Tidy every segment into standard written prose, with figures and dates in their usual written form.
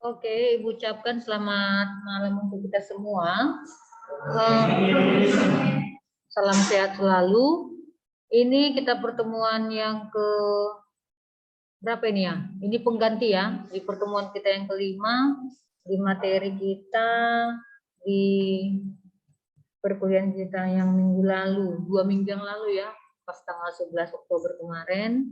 Oke, Ibu ucapkan selamat malam untuk kita semua. Salam sehat selalu. Ini kita pertemuan yang ke berapa ini ya? Ini pengganti ya, di pertemuan kita yang kelima, di materi kita, di perkuliahan kita yang minggu lalu, 2 minggu yang lalu ya, pas tanggal 11 Oktober kemarin.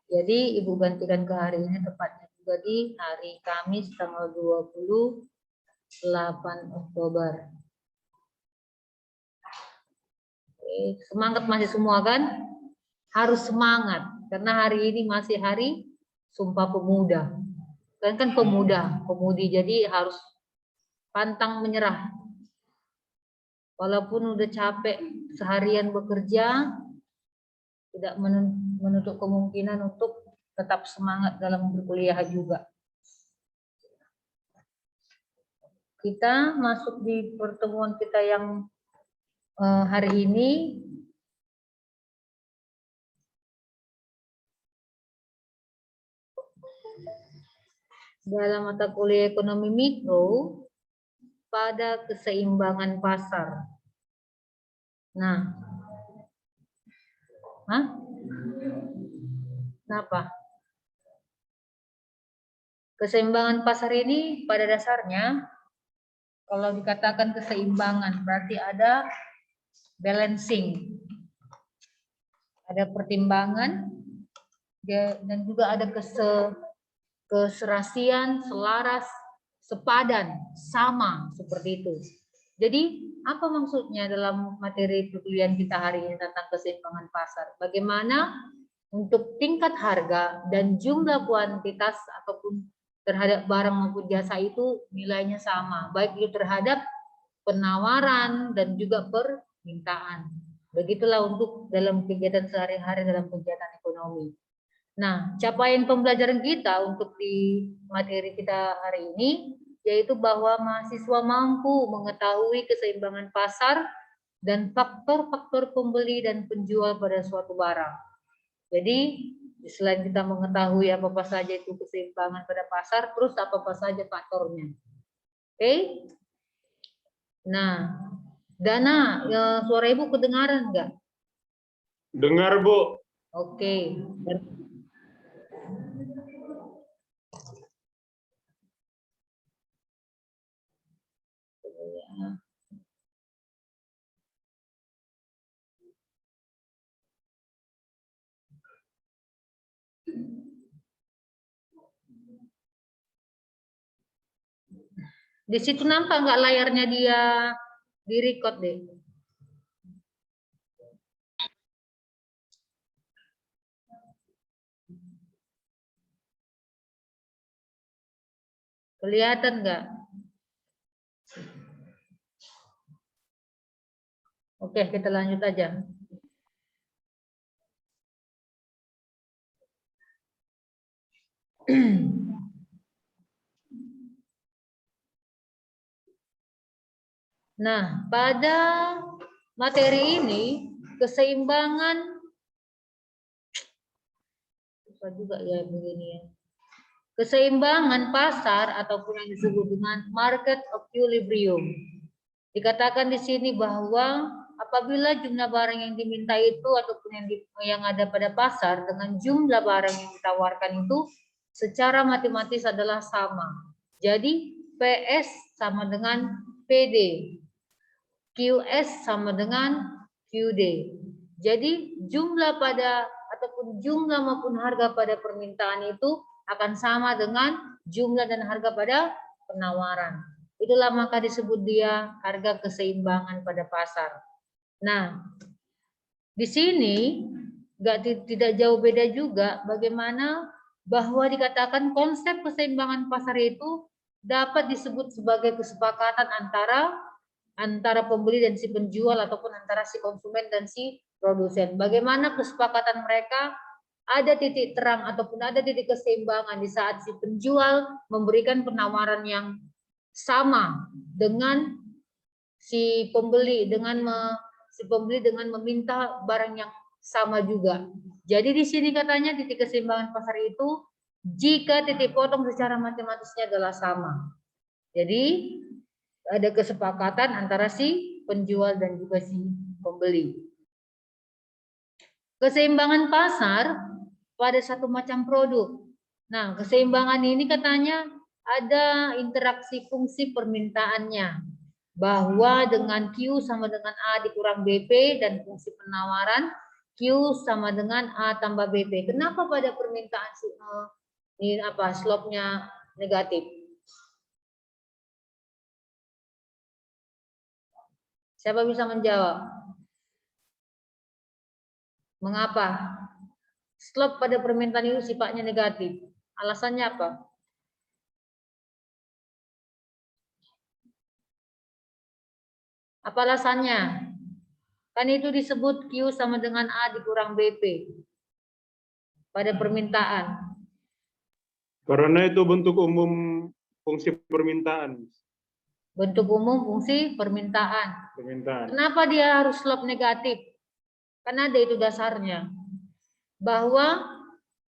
Jadi Ibu gantikan ke hari ini, tepatnya juga di hari Kamis tanggal 28 Oktober. Oke, semangat masih semua kan? Harus semangat, karena hari ini masih hari Sumpah Pemuda. Kan pemudi, jadi harus pantang menyerah. Walaupun udah capek seharian bekerja, tidak menutup kemungkinan untuk tetap semangat dalam berkuliah juga. Kita masuk di pertemuan kita yang hari ini. Dalam mata kuliah ekonomi mikro pada keseimbangan pasar. Nah, kenapa? Keseimbangan pasar ini pada dasarnya, kalau dikatakan keseimbangan, berarti ada balancing, ada pertimbangan, dan juga ada keserasian, selaras, sepadan, sama, seperti itu. Jadi, apa maksudnya dalam materi perkuliahan kita hari ini tentang keseimbangan pasar? Bagaimana untuk tingkat harga dan jumlah kuantitas ataupun terhadap barang maupun jasa itu nilainya sama, baik itu terhadap penawaran dan juga permintaan. Begitulah untuk dalam kegiatan sehari-hari dalam kegiatan ekonomi. Nah, capaian pembelajaran kita untuk di materi kita hari ini, yaitu bahwa mahasiswa mampu mengetahui keseimbangan pasar dan faktor-faktor pembeli dan penjual pada suatu barang. Jadi, selain kita mengetahui apa-apa saja itu keseimbangan pada pasar, terus apa-apa saja faktornya. Oke? Nah, Dana, suara Ibu kedengaran nggak? Dengar, Bu. Oke. Di situ nampak nggak layarnya dia di record deh. Kelihatan nggak? Oke, kita lanjut aja. Nah, pada materi ini keseimbangan susah juga ya begini ya. Keseimbangan pasar ataupun yang disebut dengan market equilibrium. Dikatakan di sini bahwa apabila jumlah barang yang diminta itu ataupun yang ada pada pasar dengan jumlah barang yang ditawarkan itu secara matematis adalah sama. Jadi PS sama dengan PD. QS sama dengan QD. Jadi jumlah pada ataupun jumlah maupun harga pada permintaan itu akan sama dengan jumlah dan harga pada penawaran. Itulah maka disebut dia harga keseimbangan pada pasar. Nah, di sini tidak jauh beda juga bagaimana bahwa dikatakan konsep keseimbangan pasar itu dapat disebut sebagai kesepakatan antara pembeli dan si penjual ataupun antara si konsumen dan si produsen. Bagaimana kesepakatan mereka ada titik terang ataupun ada titik keseimbangan di saat si penjual memberikan penawaran yang sama dengan si pembeli dengan meminta barang yang sama juga. Jadi di sini katanya titik keseimbangan pasar itu jika titik potong secara matematisnya adalah sama. Jadi ada kesepakatan antara si penjual dan juga si pembeli. Keseimbangan pasar pada satu macam produk. Nah, keseimbangan ini katanya ada interaksi fungsi permintaannya, bahwa dengan Q sama dengan A dikurang BP dan fungsi penawaran Q sama dengan A tambah BP. Kenapa pada permintaan ini slope-nya negatif? Siapa bisa menjawab? Mengapa slope pada permintaan itu sifatnya negatif? Alasannya apa? Apa alasannya? Kan itu disebut Q sama dengan A dikurang BP pada permintaan. Karena itu bentuk umum fungsi permintaan. Bentuk umum fungsi permintaan. Kenapa dia harus slope negatif? Karena ada itu dasarnya. Bahwa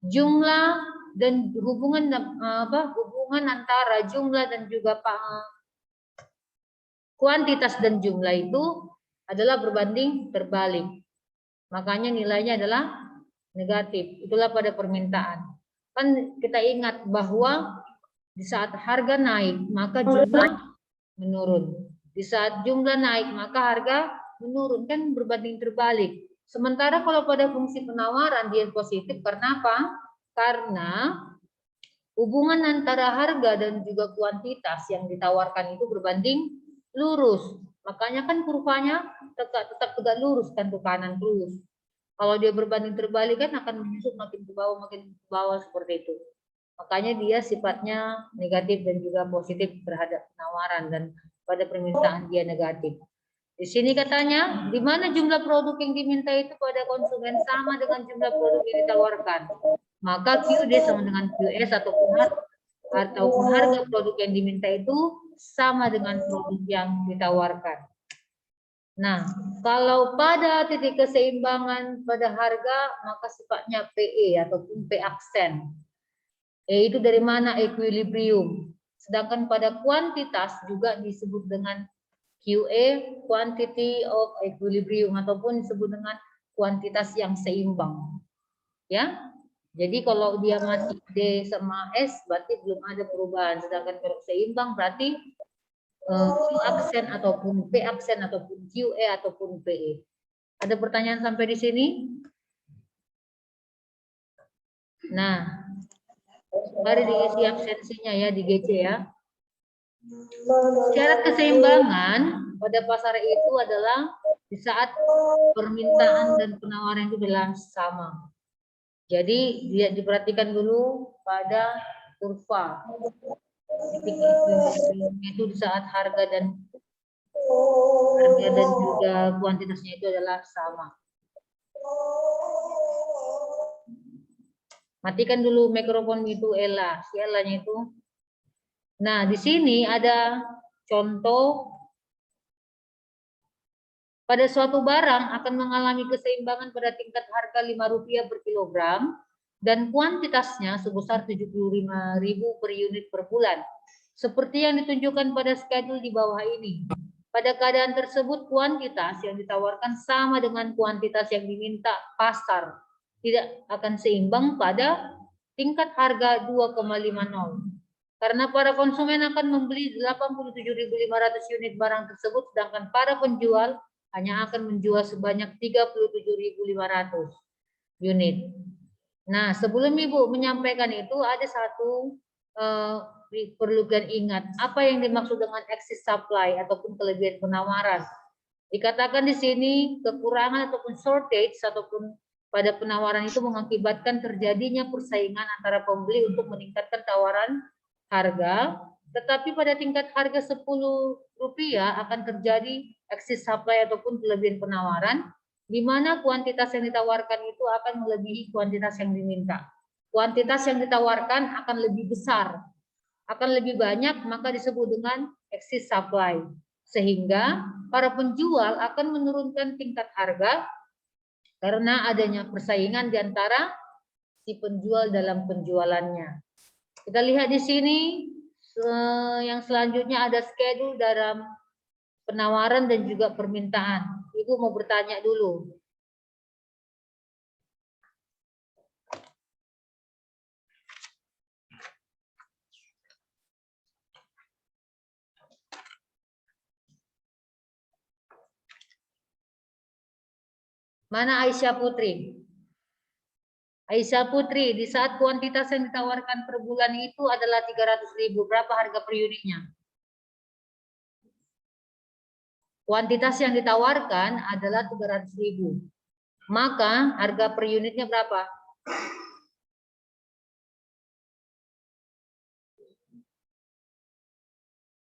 jumlah dan hubungan antara jumlah dan juga kuantitas dan jumlah itu adalah berbanding terbalik. Makanya nilainya adalah negatif. Itulah pada permintaan. Kan kita ingat bahwa di saat harga naik, maka jumlah menurun. Di saat jumlah naik, maka harga menurun. Kan berbanding terbalik. Sementara kalau pada fungsi penawaran dia positif, karena apa? Karena hubungan antara harga dan juga kuantitas yang ditawarkan itu berbanding lurus. Makanya kan kurvanya tetap tegak lurus kan ke kanan terus. Kalau dia berbanding terbalik kan akan menyusut makin ke bawah seperti itu. Makanya dia sifatnya negatif dan juga positif terhadap penawaran dan pada permintaan dia negatif. Di sini katanya, di mana jumlah produk yang diminta itu pada konsumen sama dengan jumlah produk yang ditawarkan. Maka QD sama dengan QS ataupun harga produk yang diminta itu sama dengan produk yang ditawarkan. Nah, kalau pada titik keseimbangan pada harga, maka sifatnya PE ataupun P aksen. E itu dari mana? Equilibrium. Sedangkan pada kuantitas juga disebut dengan QE, quantity of equilibrium, ataupun disebut dengan kuantitas yang seimbang. Ya, jadi kalau dia masih D sama S, berarti belum ada perubahan. Sedangkan kalau seimbang berarti Q aksen ataupun P aksen ataupun QE ataupun PE. Ada pertanyaan sampai di sini? Nah, mari diisi absensinya ya di GC ya. Syarat keseimbangan pada pasar itu adalah di saat permintaan dan penawaran itu adalah sama. Jadi diperhatikan dulu pada kurva. Titik itu di saat harga dan juga kuantitasnya itu adalah sama. Matikan dulu mikrofon itu Ella, si Ellanya itu. Nah, di sini ada contoh pada suatu barang akan mengalami keseimbangan pada tingkat harga Rp5 per kilogram dan kuantitasnya sebesar 75.000 per unit per bulan. Seperti yang ditunjukkan pada schedule di bawah ini. Pada keadaan tersebut, kuantitas yang ditawarkan sama dengan kuantitas yang diminta pasar. Tidak akan seimbang pada tingkat harga 2,50. Karena para konsumen akan membeli 87.500 unit barang tersebut, sedangkan para penjual hanya akan menjual sebanyak 37.500 unit. Nah, sebelum Ibu menyampaikan itu, ada satu perlu ingat, apa yang dimaksud dengan excess supply ataupun kelebihan penawaran. Dikatakan di sini kekurangan ataupun shortage ataupun pada penawaran itu mengakibatkan terjadinya persaingan antara pembeli untuk meningkatkan tawaran harga, tetapi pada tingkat harga Rp10 akan terjadi excess supply ataupun kelebihan penawaran, di mana kuantitas yang ditawarkan itu akan melebihi kuantitas yang diminta. Kuantitas yang ditawarkan akan lebih besar, akan lebih banyak, maka disebut dengan excess supply. Sehingga para penjual akan menurunkan tingkat harga karena adanya persaingan di antara si penjual dalam penjualannya. Kita lihat di sini yang selanjutnya ada schedule dalam penawaran dan juga permintaan. Ibu mau bertanya dulu. Mana Aisyah Putri? Aisyah Putri, di saat kuantitas yang ditawarkan per bulan itu adalah 300.000, berapa harga per unitnya? Kuantitas yang ditawarkan adalah 300.000. Maka harga per unitnya berapa?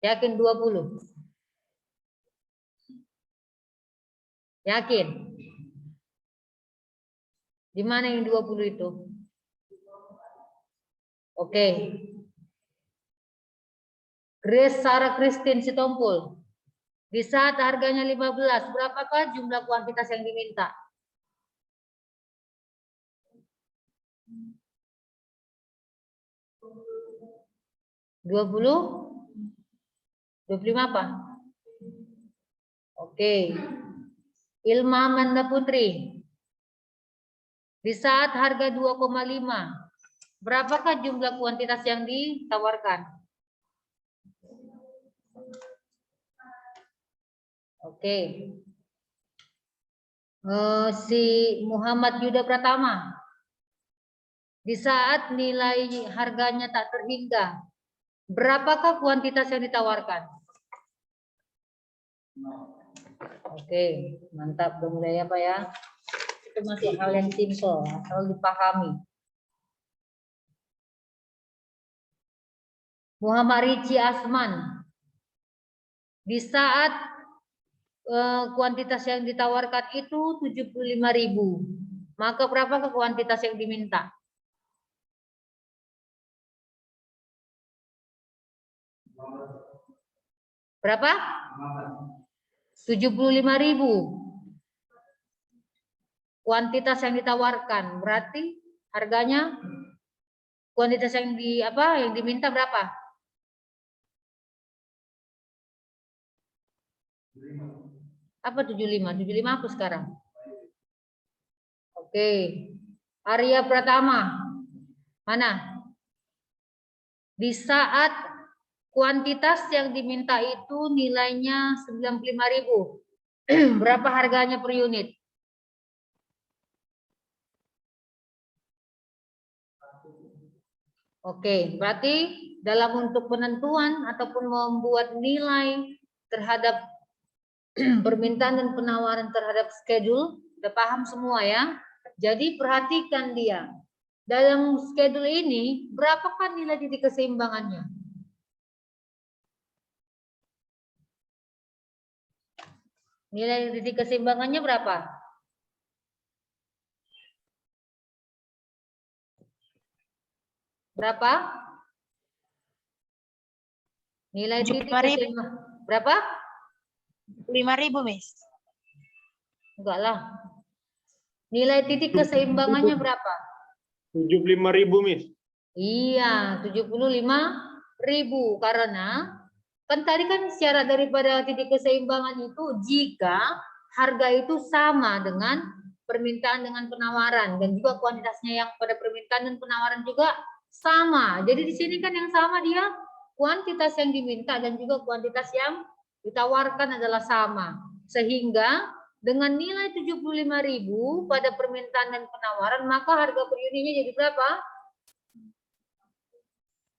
Yakin 20? Yakin? Di mana yang 20 itu? Oke. Grace Sarah Christine Sitompul. Di saat harganya 15, berapakah jumlah kuantitas yang diminta? $20? 25 apa? Oke. Ilma Amanda Putri. Di saat harga 2,5, berapakah jumlah kuantitas yang ditawarkan? Oke. Si Muhammad Yuda Pratama. Di saat nilai harganya tak terhingga, berapakah kuantitas yang ditawarkan? Oke, mantap dong ya Pak ya. Itu masih hal yang simpel, asal dipahami. Muhammad Ricci Asman. Di saat kuantitas yang ditawarkan itu 75.000, maka berapakah kuantitas yang diminta? Berapa? 75.000. Kuantitas yang ditawarkan berarti harganya kuantitas yang diminta berapa? Apa 75? 75 aku sekarang. Oke. Arya Pratama. Mana? Di saat kuantitas yang diminta itu nilainya 95.000. Berapa harganya per unit? Oke, berarti dalam untuk penentuan ataupun membuat nilai terhadap permintaan dan penawaran terhadap schedule, udah paham semua ya. Jadi perhatikan dia. Dalam schedule ini, berapakah nilai titik keseimbangannya? Nilai titik keseimbangannya berapa? Berapa? Nilai titik keseimbangan berapa? 5.000, Miss. Enggak lah. Nilai titik keseimbangannya berapa? 75.000, Miss. Iya, 75.000 karena kan tadi kan syarat daripada titik keseimbangan itu jika harga itu sama dengan permintaan dengan penawaran dan juga kuantitasnya yang pada permintaan dan penawaran juga sama. Jadi di sini kan yang sama dia kuantitas yang diminta dan juga kuantitas yang ditawarkan adalah sama. Sehingga dengan nilai 75.000 pada permintaan dan penawaran maka harga per unitnya jadi berapa?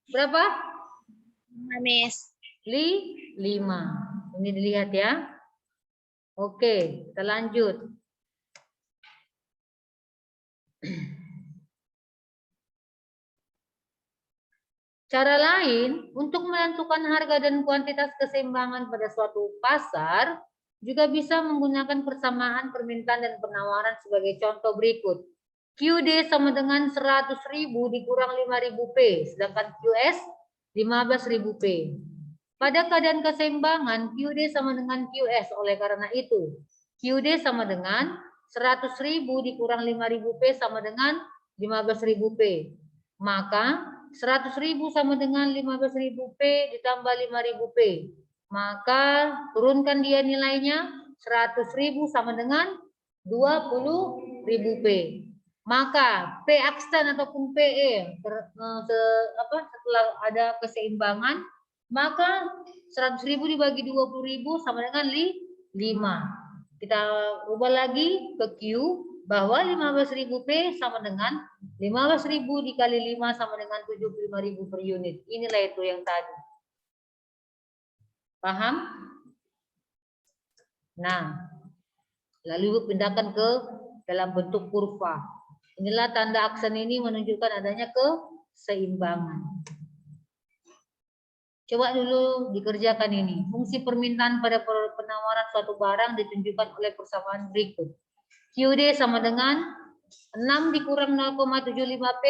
Berapa? Miss. 5. Ini dilihat ya. Oke, kita lanjut. Cara lain untuk menentukan harga dan kuantitas keseimbangan pada suatu pasar juga bisa menggunakan persamaan permintaan dan penawaran sebagai contoh berikut. QD sama dengan 100.000 dikurang 5.000 P, sedangkan QS 15.000 P. Pada keadaan keseimbangan, QD sama dengan QS. Oleh karena itu, QD sama dengan 100.000 dikurang 5.000 P sama dengan 15.000 P. Maka 100.000 sama dengan 15.000 P ditambah 5.000 P. Maka turunkan dia nilainya 100.000 sama dengan 20.000 P. Maka P akstan ataupun PE setelah ada keseimbangan, maka 100.000 dibagi 20.000 sama dengan 5. Kita ubah lagi ke Q bahwa 15.000 P sama dengan 15.000 dikali 5 sama dengan 75.000 per unit. Inilah itu yang tadi. Paham? Nah, lalu pindahkan ke dalam bentuk kurva. Inilah tanda aksen ini menunjukkan adanya keseimbangan. Coba dulu dikerjakan ini. Fungsi permintaan pada penawaran suatu barang ditunjukkan oleh persamaan berikut. QD sama dengan 6 dikurang 0,75 P,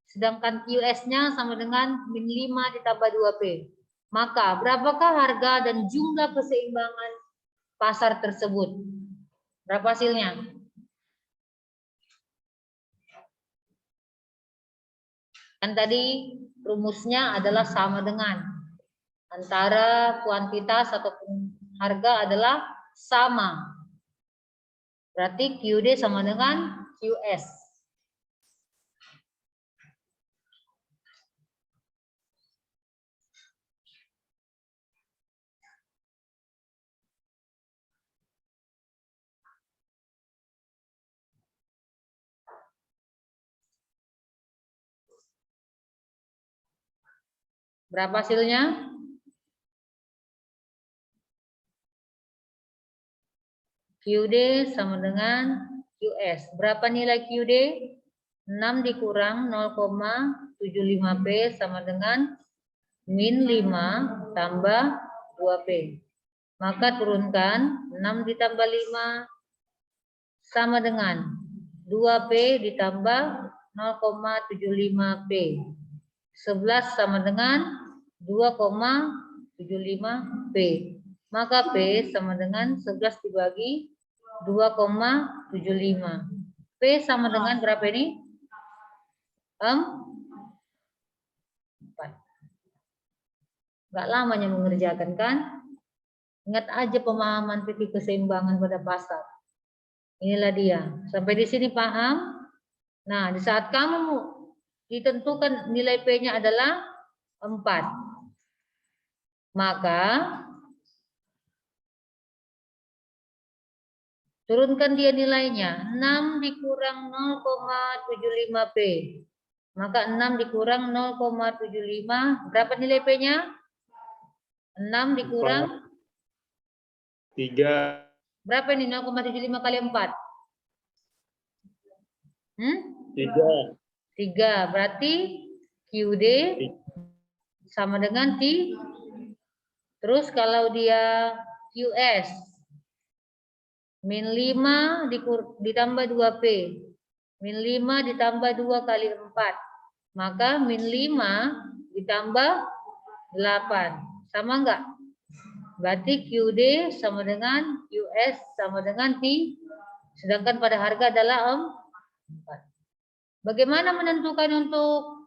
sedangkan QS-nya sama dengan min 5 ditambah 2 P. Maka berapakah harga dan jumlah keseimbangan pasar tersebut? Berapa hasilnya? Kan tadi rumusnya adalah sama dengan antara kuantitas ataupun harga adalah sama. Berarti QD sama dengan QS. Berapa hasilnya? QD sama dengan QS. Berapa nilai QD? 6 dikurang 0,75 P sama dengan min 5 tambah 2 P. Maka turunkan 6 ditambah 5 sama dengan 2 P ditambah 0,75 P. 11 sama dengan 2,75 P. Maka P sama dengan 11 dibagi 2,75. P sama dengan berapa ini? 4. Gak lamanya mengerjakan kan? Ingat aja pemahaman fikih keseimbangan pada pasar. Inilah dia. Sampai di sini paham? Nah, di saat kamu ditentukan nilai P-nya adalah 4. Maka turunkan dia nilainya. 6 dikurang 0,75 P. Maka 6 dikurang 0,75. Berapa nilai P-nya? 6 dikurang 3. berapa ini 0,75 kali 4? 3. 3. Berarti QD sama dengan T. Terus kalau dia QS min 5 ditambah 2P. Min 5 ditambah 2 kali 4. Maka min 5 ditambah 8. Sama enggak? Berarti QD sama dengan QS sama dengan T. Sedangkan pada harga adalah 4. Bagaimana menentukan untuk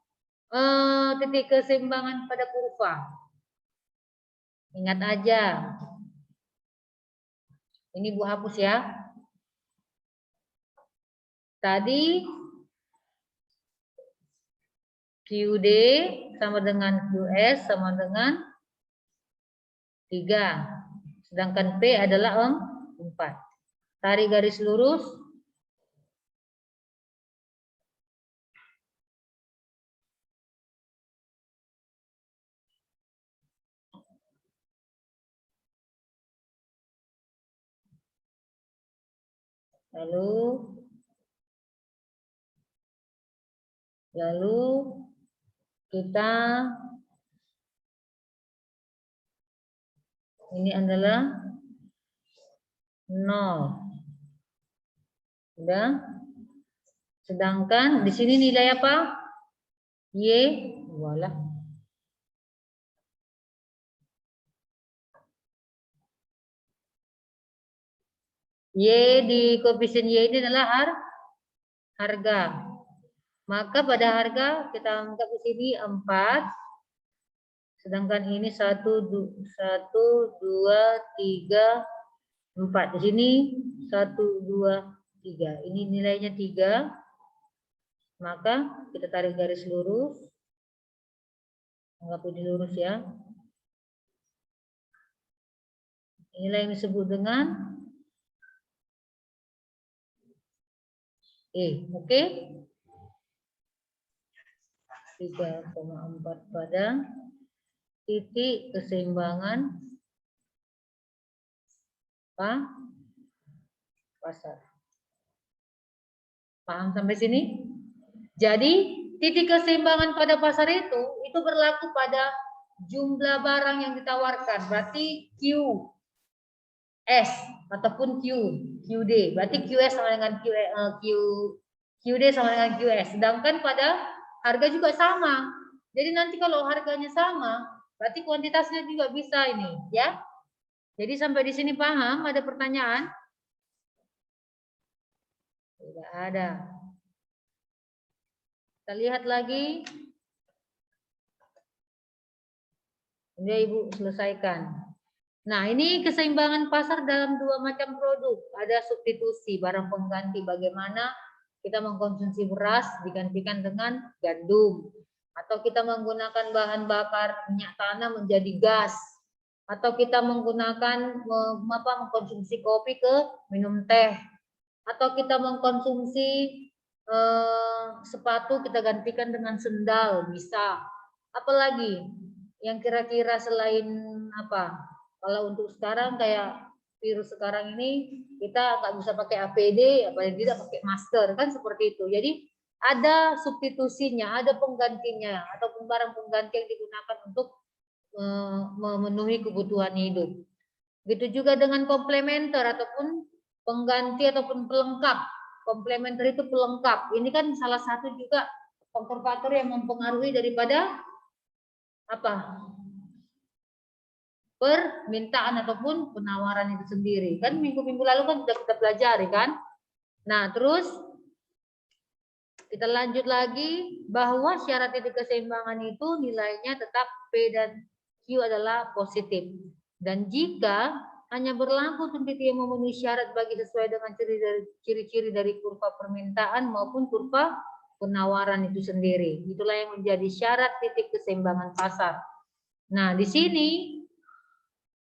titik keseimbangan pada kurva? Ingat aja. Ini Bu hapus ya. Tadi QD sama dengan QS sama dengan 3. Sedangkan P adalah 4. Tarik garis lurus. Lalu kita ini adalah 0. Udah. Sedangkan di sini nilai apa? Y. Walah. Y di koefisien Y ini adalah harga. Maka pada harga kita anggap di sini 4, sedangkan ini 1, 2, 3, 4. Di sini 1, 2, 3. Ini nilainya 3. Maka kita tarik garis lurus. Anggap ini lurus ya. Inilah yang disebut dengan E. Oke? 3,4 pada titik keseimbangan pasar. Paham sampai sini? Jadi titik keseimbangan pada pasar itu berlaku pada jumlah barang yang ditawarkan. Berarti QS ataupun QD. Berarti QS sama dengan QD sama dengan QS. Sedangkan pada harga juga sama. Jadi nanti kalau harganya sama, berarti kuantitasnya juga bisa ini, ya. Jadi sampai di sini paham? Ada pertanyaan? Tidak ada. Kita lihat lagi. Sudah Ibu selesaikan. Nah, ini keseimbangan pasar dalam 2 macam produk. Ada substitusi, barang pengganti. Bagaimana kita mengkonsumsi beras digantikan dengan gandum. Atau kita menggunakan bahan bakar minyak tanah menjadi gas. Atau kita menggunakan mengkonsumsi kopi ke minum teh. Atau kita mengkonsumsi sepatu kita gantikan dengan sendal, bisa. Apalagi yang kira-kira selain apa? Kalau untuk sekarang kayak virus sekarang ini kita nggak bisa pakai APD, apalagi tidak pakai masker, kan seperti itu. Jadi ada substitusinya, ada penggantinya ataupun barang pengganti yang digunakan untuk memenuhi kebutuhan hidup. Begitu juga dengan komplementer ataupun pengganti ataupun pelengkap. Komplementer itu pelengkap. Ini kan salah satu juga faktor-faktor yang mempengaruhi daripada apa? Permintaan ataupun penawaran itu sendiri. Kan minggu-minggu lalu kan sudah kita pelajari kan? Nah, terus kita lanjut lagi bahwa syarat titik keseimbangan itu nilainya tetap P dan Q adalah positif. Dan jika hanya berlaku titik yang memenuhi syarat bagi sesuai dengan ciri-ciri dari kurva permintaan maupun kurva penawaran itu sendiri. Itulah yang menjadi syarat titik keseimbangan pasar. Nah, di sini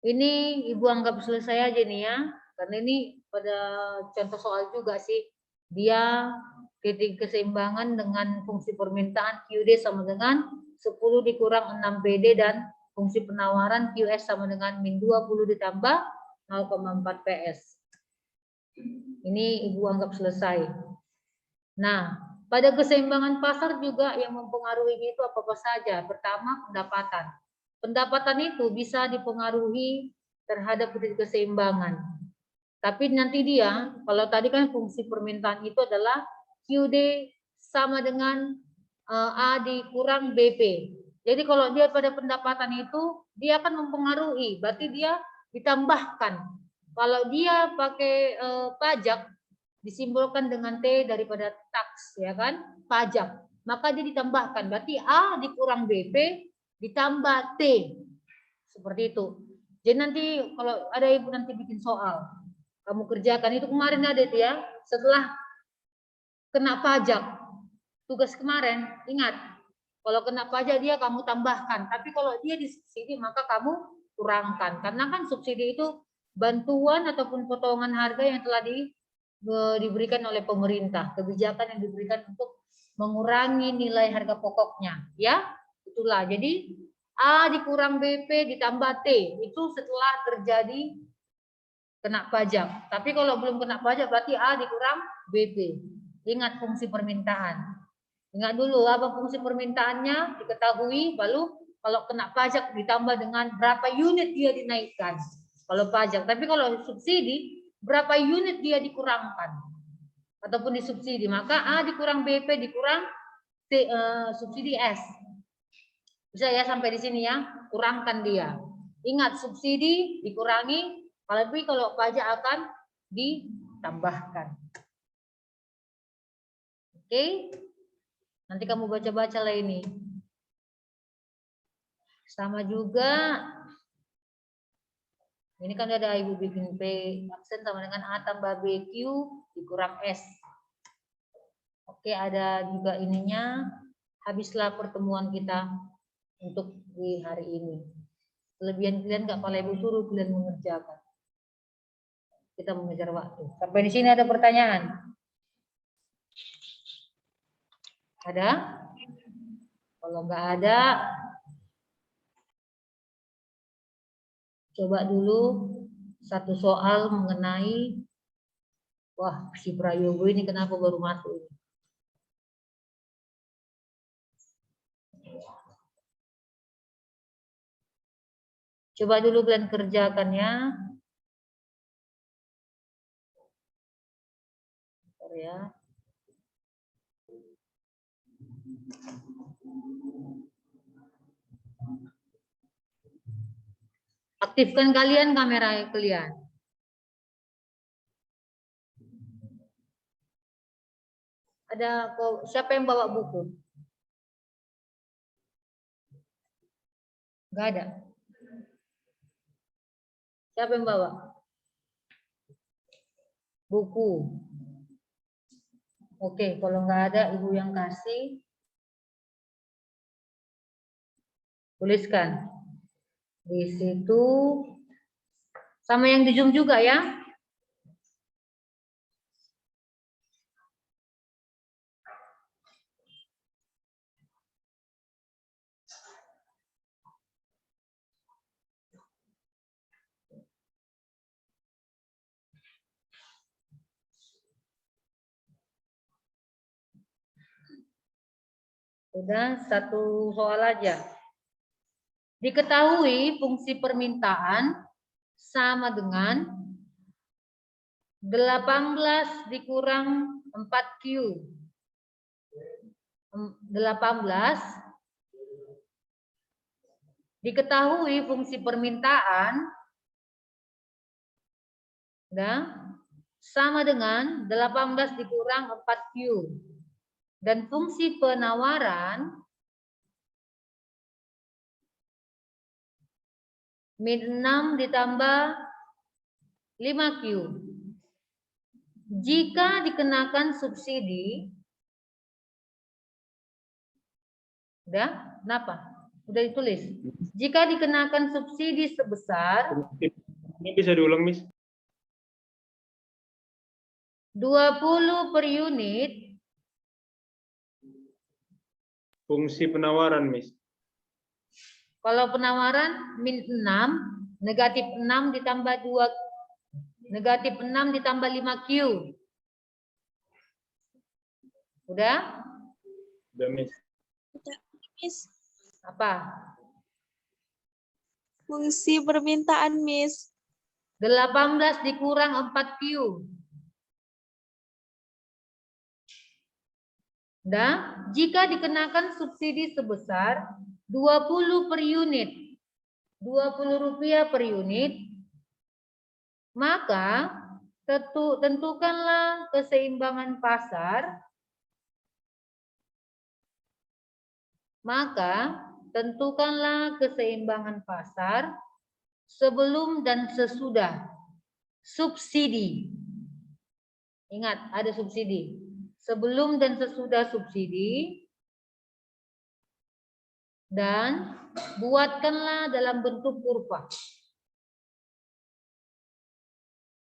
ini Ibu anggap selesai aja nih ya. Karena ini pada contoh soal juga sih. Dia titik keseimbangan dengan fungsi permintaan QD sama dengan 10 dikurang 6 PD dan fungsi penawaran QS sama dengan min 20 ditambah 0,4 PS. Ini Ibu anggap selesai. Nah, pada keseimbangan pasar juga yang mempengaruhi itu apa saja. Pertama, pendapatan. Pendapatan itu bisa dipengaruhi terhadap titik keseimbangan. Tapi nanti dia, kalau tadi kan fungsi permintaan itu adalah QD sama dengan A dikurang BP. Jadi kalau dia pada pendapatan itu, dia akan mempengaruhi, berarti dia ditambahkan. Kalau dia pakai pajak, disimbolkan dengan T daripada tax, ya kan? Pajak. Maka dia ditambahkan, berarti A dikurang BP ditambah T. Seperti itu. Jadi nanti kalau ada Ibu nanti bikin soal, kamu kerjakan itu kemarin ada itu ya, setelah kena pajak, tugas kemarin, ingat, kalau kena pajak dia kamu tambahkan, tapi kalau dia disubsidi maka kamu kurangkan, karena kan subsidi itu bantuan ataupun potongan harga yang telah diberikan oleh pemerintah, kebijakan yang diberikan untuk mengurangi nilai harga pokoknya, ya, itulah. Jadi A dikurang BP ditambah T, itu setelah terjadi kena pajak. Tapi kalau belum kena pajak berarti A dikurang BP. Ingat fungsi permintaan. Ingat dulu apa fungsi permintaannya, diketahui, lalu kalau kena pajak ditambah dengan berapa unit dia dinaikkan. Kalau pajak, tapi kalau subsidi berapa unit dia dikurangkan ataupun disubsidi, maka A dikurang BP dikurang subsidi S. Bisa ya sampai di sini ya, kurangkan dia. Ingat subsidi dikurangi, tapi kalau pajak akan ditambahkan. Oke. Nanti kamu baca-baca lah ini. Sama juga, ini kan ada ibu bikin P aksen sama dengan A tambah BQ dikurang S. Oke, ada juga ininya. Habislah pertemuan kita untuk di hari ini. Kelebihan kalian nggak pala ibu suruh kalian mengerjakan. Kita mengejar waktu. Sampai di sini ada pertanyaan? Ada? Kalau nggak ada, coba dulu satu soal mengenai, wah si Prayogo ini kenapa baru masuk ini? Coba dulu kalian kerjakan ya. Bentar ya. Aktifkan kalian kamera kalian. Ada siapa yang bawa buku? Enggak ada. Siapa yang bawa? Buku. Oke, kalau nggak ada ibu yang kasih, tuliskan. Di situ sama yang di Zoom juga ya. Udah satu soal aja. Diketahui fungsi permintaan sama dengan 18 dikurang 4Q. 18 diketahui fungsi permintaan sama dengan 18 dikurang 4Q. Dan fungsi penawaran min 6 ditambah 5Q. Jika dikenakan subsidi, udah, kenapa? Udah ditulis. Jika dikenakan subsidi sebesar, Ini bisa diulang, Miss. 20 per unit. Fungsi penawaran, Miss. Kalau penawaran min 6, negatif 6 ditambah 2, negatif 6 ditambah 5Q. Udah? Udah, Miss. Miss, Apa? fungsi permintaan, Miss. 18 dikurang 4Q. Udah? Jika dikenakan subsidi sebesar 20 per unit, 20 rupiah per unit, maka tentukanlah keseimbangan pasar. Maka tentukanlah keseimbangan pasar sebelum dan sesudah subsidi. Ingat, ada subsidi. Sebelum dan sesudah subsidi. Dan buatkanlah dalam bentuk kurva.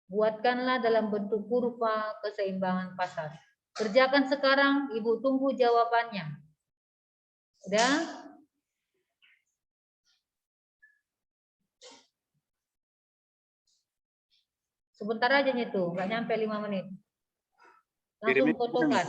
Buatkanlah dalam bentuk kurva keseimbangan pasar. Kerjakan sekarang, Ibu tunggu jawabannya. Udah? Sebentar aja itu, nggak nyampe 5 menit. Langsung fotokan.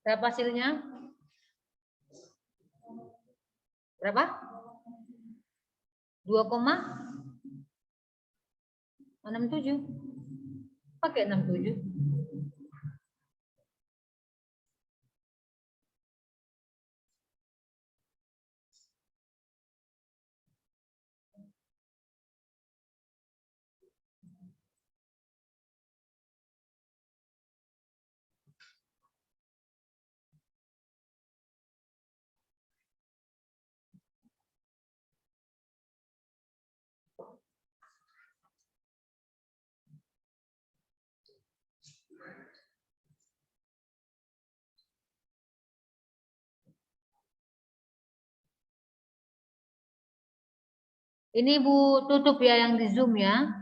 Berapa hasilnya? Berapa? 2,67. Pakai 67. Ini Bu tutup ya yang di Zoom ya.